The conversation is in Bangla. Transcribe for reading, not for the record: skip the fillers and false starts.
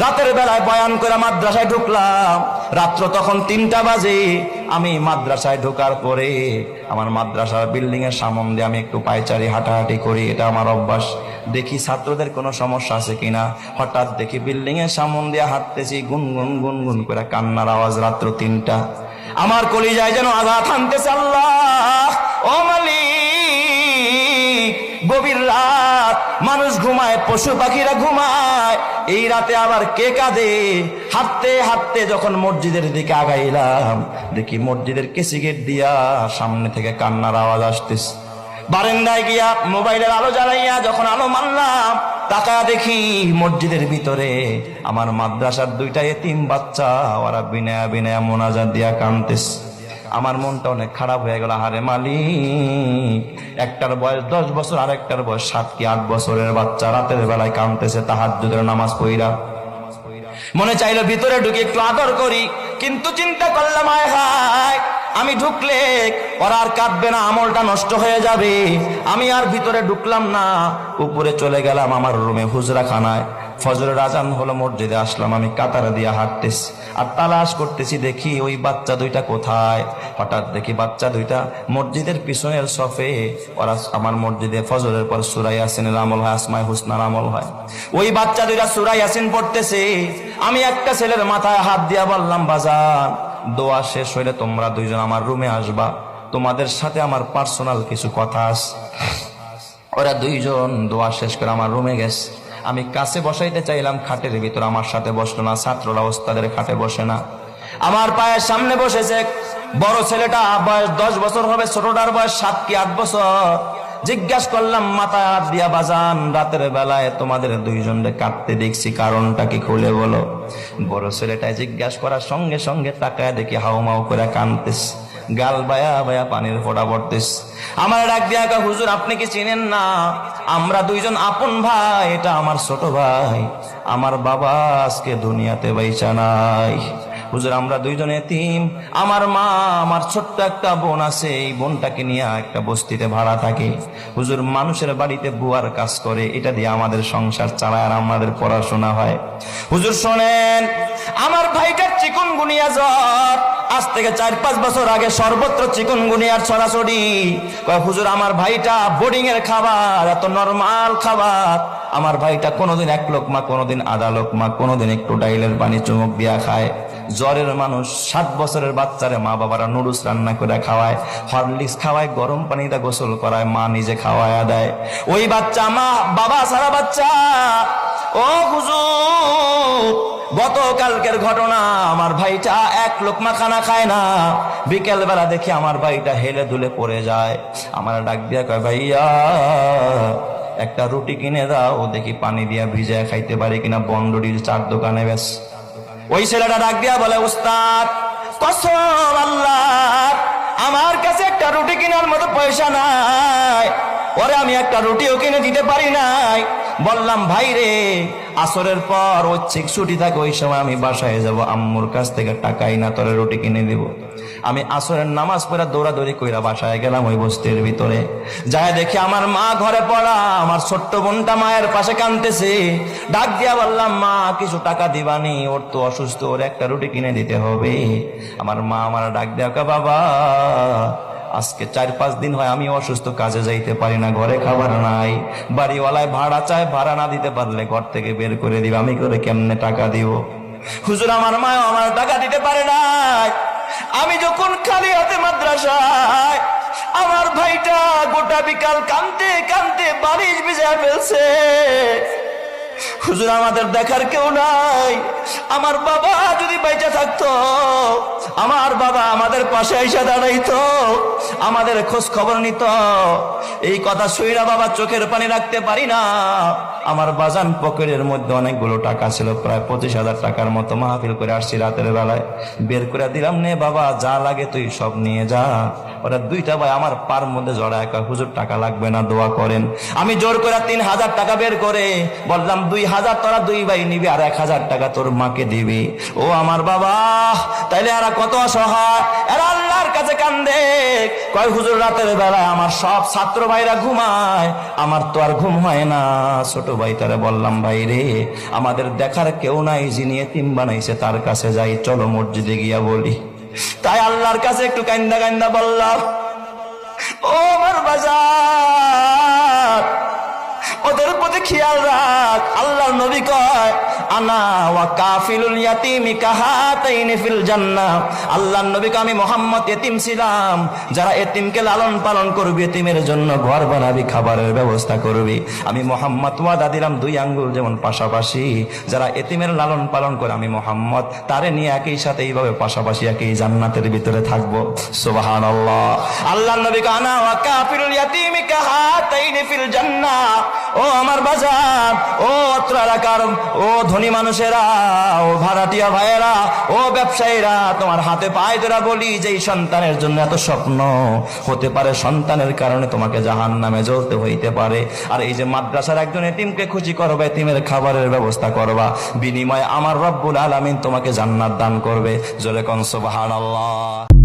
রাতের বেলায় বয়ান করে মাদ্রাসায় ঢুকলাম, রাত্র তখন 3টা বাজে। আমি মাদ্রাসায় ঢোকার পরে আমার মাদ্রাসার বিল্ডিং এর সামনে দিয়ে আমি একটু পায়চারি হাঁটাহাঁটি করি, এটা আমার অভ্যাস। দেখি ছাত্রদের কোনো সমস্যা আছে কিনা। হঠাৎ দেখি বিল্ডিং এর সামনে দিয়ে হাঁটতেছি, গুনগুন গুনগুন করে কান্নার আওয়াজ। রাত্র 3টা, আমার কলিজায় যেন আঘাত হানতেছে। আল্লাহ, ও মালিক, গভীর রাত, মানুষ ঘুমায়, পশু পাখিরা ঘুমায়, এই রাতে আবার কে কাঁদে? হাঁটতে হাঁটতে যখন মসজিদের দিকে আগাইলাম, দেখি মসজিদের কেসি গেট দিয়া সামনে থেকে কান্নার আওয়াজ আসতেছে। বারান্দায় গিয়া মোবাইলের আলো জ্বালাইয়া যখন আলো মানলাম, তাকায়া দেখি মসজিদের ভিতরে আমার মাদ্রাসার 2টা এতিম বাচ্চা, ওরা বিনয়া বিনয়া মোনাজাত দিয়া কাঁদতেছে। আমার মনটা অনেক খারাপ হয়ে গেল। আরে মালিক, একটার বয়স 10 বছর, আর একটার বয়স 7 কি 8 বছরের বাচ্চা, রাতের বেলায় কাঁদতেছে তাহাজ্জুদের নামাজ পড়া। মনে চাইলো ভিতরে ঢুকে একটু আদর করি, কিন্তু চিন্তা করলাম আয় হায়, আমি ঢুকলে ওরা আর কাঁদবে না, আমলটা নষ্ট হয়ে যাবে। আমি আর ভিতরে ঢুকলাম না, উপরে চলে গেলাম আমার রুমে, হুজরাখানায়। ফজরের আজান হলো, মসজিদে আসলাম। আমি কাতারে দিয়ে হাঁটতেছি আর তালাশ করতেছি, দেখি ওই বাচ্চা 2টা কোথায়। হঠাৎ দেখি বাচ্চা 2টা মসজিদের পিছনের সফে, ওরা আমার মসজিদে ফজরের পর সূরা ইয়াসিনের আমল হয়, আসমায়ে হুসনার আমল হয়। ওই বাচ্চা 2টা সূরা ইয়াসিন পড়তেছে। আমি একটা ছেলের মাথায় হাত দিয়া বললাম, বাজান, দোয়া শেষ হইলে তোমরা 2জন আমার রুমে আসবা, তোমাদের সাথে আমার পার্সোনাল কিছু কথা আছে। ওরা 2জন দোয়া শেষ করে আমার রুমে গেছে। আমি কাছে বসাইতে চাইলাম, খাটের ভিতর আমার সাথে বসলো না। ছাত্ররা ওস্তাদের খাটে বসে না, আমার পায়ের সামনে বসেছে। বড় ছেলেটা বয়স 10 বছর হবে, ছোটটার বয়স 7 কি 8 বছর। জিজ্ঞাসা করলাম, মাথায় হাত দিয়া, বাজান, রাতের বেলায় তোমাদের 2জনকে কাঁদতে দেখছি, কারণটা কি খুলে বলো। বড় ছেলেটা জিজ্ঞাসা করার সঙ্গে সঙ্গে তাকায় দেখি হাউমাউ করে কাঁদতেছে, গাল বায়া বায়া পানির ফোঁটা পড়তেছে। আমার ডাক দিয়া কয়, হুজুর আপনি কি চিনেন না? আমরা 2জন আপন ভাই, এটা আমার ছোট ভাই, আমার বাবা আজকে দুনিয়াতে বাইচা নাই। হুজুর আমরা 2জন এতিম, আমার মা, আমার ছোট্ট একটা বোন আছে, এই বোনটাকে নিয়ে একটা বস্তিতে ভাড়া থাকে। হুজুর মানুষের বাড়িতে বুয়ার কাজ করে, এটা দিয়ে আমাদের সংসার চালায় আর আমাদের পড়াশোনা হয়। হুজুর শোনেন, আমার ভাইটার চিকুনগুনিয়া জ্বর, আজ থেকে 4-5 বছর আগে সর্বত্র চিকুনগুনিয়ার ছড়াছড়ি। কয় হুজুর আমার ভাইটা বোর্ডিং এর খাবার, এত নরমাল খাবার আমার ভাইটা কোনোদিন 1 লোকমা, কোনোদিন আধা লোকমা, কোনোদিন একটু ডাইলের পানি চুমুক দিয়া খায়। জ্বরের মানুষ 7 বছরের বাচ্চারে মা বাবারা নুডলস রান্না করে খাওয়ায়, হরলিক্স খাওয়ায়, গরম পানিতে গোসল করায়, মা নিজে খাওয়ায়া দেয়। ওই বাচ্চা মা বাবা সারা বাচ্চা। ও হুজুর, গতকালকের ঘটনা, আমার ভাইটা 1 লোকমা খানা খায় না। বিকেল বেলা দেখি আমার ভাইটা হেলে দুলে পড়ে যায়। আমার ডাক দিয়া কয়, ভাইয়া একটা রুটি কিনে দাও, দেখি পানি দিয়া ভিজায় খাইতে পারি কিনা, বন্ডডির 4 দোকানে বেশ। ওই ছেলেটা ডাক দিয়া বলে, উস্তাদ কসম আল্লাহর, আমার কাছে একটা রুটি কেনার মতো পয়সা নাই, ওরে আমি একটা রুটিও কিনে দিতে পারি নাই। বললাম, ভাই রে, আসরের পর ঐচ্ছিক ছুটি থাকে, ওই সময় আমি বাসায় যাব, আম্মুর কাছ থেকে টাকাই না, তোরে রুটি কিনে দিব। আমি আসরের নামাজ পড়া দৌড়াদৌড়ি কইরা বাসায় গেলাম। ওই বস্তির ভিতরে যায় দেখি আমার মা ঘরে পড়া, আমার ছোট্ট বোনটা মায়ের পাশে কাঁদতেছে। ডাক দিয়া বললাম, মা কিছু টাকা দিবানি, ওর তো অসুস্থ, ওর একটা রুটি কিনে দিতে হবে। আমার মা আমার ডাক দিয়া কয়, বাবা আজকে 4-5 দিন হয় আমি অসুস্থ, কাজে যাইতে পারি না, ঘরে খাবার নাই, বাড়িওয়ালায় ভাড়া চায়, ভাড়া না দিতে পারলে ঘর থেকে বের করে দিবে, আমি করে কেমনে টাকা দিব। হুজুর আমার মা আমার টাকা দিতে পারে নাই। আমি যখন খালি হাতে মাদ্রাসায়, আমার ভাইটা গোটা বিকাল কাঁদতে কাঁদতে বালিশ ভিজে ফেলছে। হুজুর আমাদের দেখার কেউ নাই, আমার বাবা যদি বেঁচে থাকতো, আমার বাবা আমাদের পাশে এসে দাঁড়াইতো, আমাদের খোঁজ খবর নিত। এই কথা শুইরা বাবা চোখের পানি রাখতে পারি না। আমার বাজান পকেটের মধ্যে অনেকগুলো টাকা ছিল, প্রায় 25,000 টাকার মতো। মাহফিল করে আসছি, রাতের বেলায় বের করে দিলাম, নে বাবা যা লাগে তুই সব নিয়ে যা। ওরা 2টা ভাই আমার পার মধ্যে জড়ায়, হুজুর টাকা লাগবে না, দোয়া করেন। আমি জোর করে 3,000 টাকা বের করে বললাম, 2,000 তোরা 2 ভাই নিবি, আর 1,000 টাকা তোর মাকে দিবি। ও আমার বাবা, তাইলে এরা কত অসহায়, এরা আল্লাহর কাছে কান্দে। কয় হুজুর রাতের বেলায় আমার সব ছাত্র ভাইরা ঘুমায়, আমার তো আর ঘুম হয় না। ছোট ভাই তারা বললাম, ভাই রে, আমাদের দেখার কেউ নাই, যিনি এতিম বানাইছে তার কাছে যাই, চলো মসজিদে গিয়া বলি। তাই আল্লাহর কাছে একটু কান্দা কান্দা বললাম, ও আমার বাজার, ওদের প্রতি খেয়াল রাখ। আল্লাহর নবী কয়, আনা ওয়া কাফিলুল ইয়াতিমি কাহাতাইনি ফিল জান্নাহ। আল্লাহর নবী কয়, আমি মুহাম্মদ এতিম ছিলাম, যারা এতিমকে লালন পালন করবে, এতিমের জন্য ঘর বানাবি, খাবারের ব্যবস্থা করবি, আমি মুহাম্মদ ওয়াদা দিলাম 2 আঙ্গুল যেমন পাশাপাশি, যারা এতিমের লালন পালন করে আমি মুহাম্মদ তারে নিয়ে একই সাথে এইভাবে পাশাপাশি একই জান্নাতের ভিতরে থাকবো। সুবহানাল্লাহ। আল্লাহর নবী কয়, আনা ওয়া কাফিলুল ইয়াতিমি কাহাতাইনি ফিল জান্নাহ। ও আমার বাজার, ও অত্র এলাকার ও ধনী মানুষেরা, ও ভাড়াটিয়া ভাইয়েরা, ও ব্যবসায়ীরা, তোমার হাতে পায়ে ধরা বলি, যে সন্তানের জন্য এত স্বপ্ন, হতে পারে সন্তানের কারণে তোমাকে জাহান্নামে জ্বলতে হইতে পারে, আর এই যে মাদ্রাসার একজন এতিমকে খুশি করবা, এতিমের খাবারের ব্যবস্থা করবা, বিনিময়ে আমার রব্বুল আলামিন তোমাকে জান্নাত দান করবে। জোরে কোন সুবহানাল্লাহ।